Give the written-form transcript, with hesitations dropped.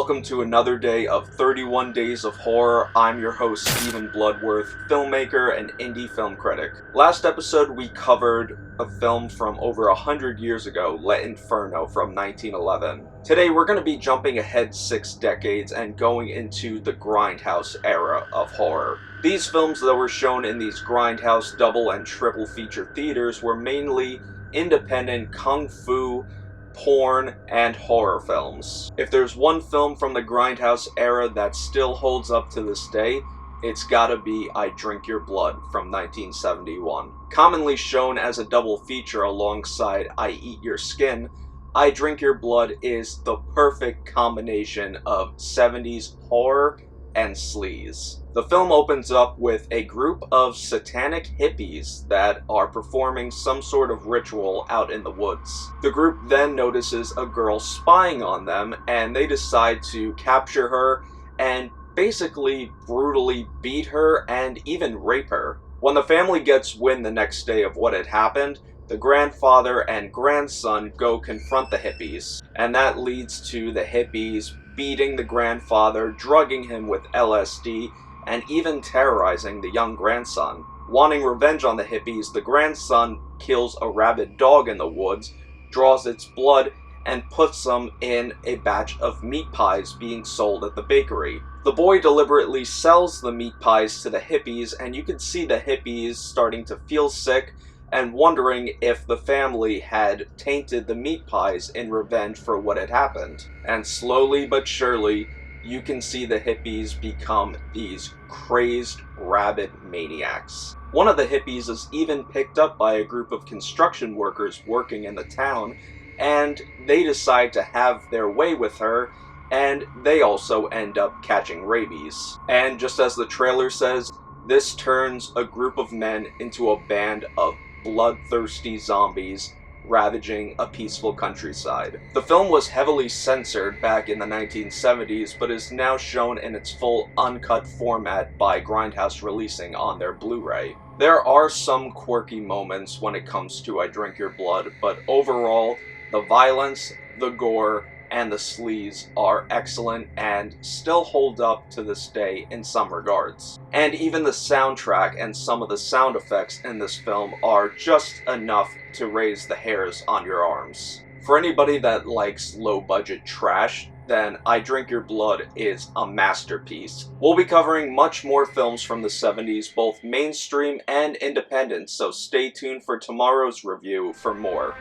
welcome to another day of 31 Days of Horror. I'm your host, Stephen Bloodworth, filmmaker and indie film critic. Last episode we covered a film from over 100 years ago, L'Inferno from 1911. Today we're going to be jumping ahead 6 decades and going into the Grindhouse era of horror. These films that were shown in these Grindhouse double and triple feature theaters were mainly independent kung fu, porn, and horror films. If there's one film from the Grindhouse era that still holds up to this day, it's gotta be I Drink Your Blood from 1971. Commonly shown as a double feature alongside I Eat Your Skin, I Drink Your Blood is the perfect combination of 70s horror and sleaze. The film opens up with a group of satanic hippies that are performing some sort of ritual out in the woods. The group then notices a girl spying on them, and they decide to capture her and basically brutally beat her and even rape her. When the family gets wind the next day of what had happened, the grandfather and grandson go confront the hippies, and that leads to the hippies beating the grandfather, drugging him with LSD, and even terrorizing the young grandson. Wanting revenge on the hippies, the grandson kills a rabid dog in the woods, draws its blood, and puts them in a batch of meat pies being sold at the bakery. The boy deliberately sells the meat pies to the hippies, and you can see the hippies starting to feel sick and wondering if the family had tainted the meat pies in revenge for what had happened. And slowly but surely, you can see the hippies become these crazed, rabid maniacs. One of the hippies is even picked up by a group of construction workers working in the town, and they decide to have their way with her, and they also end up catching rabies. And just as the trailer says, this turns a group of men into a band of bloodthirsty zombies ravaging a peaceful countryside. The film was heavily censored back in the 1970s, but is now shown in its full uncut format by Grindhouse releasing on their Blu-ray. There are some quirky moments when it comes to I Drink Your Blood, but overall, the violence, the gore, and the sleaze are excellent and still hold up to this day in some regards. And even the soundtrack and some of the sound effects in this film are just enough to raise the hairs on your arms. For anybody that likes low-budget trash, then I Drink Your Blood is a masterpiece. We'll be covering much more films from the 70s, both mainstream and independent, so stay tuned for tomorrow's review for more.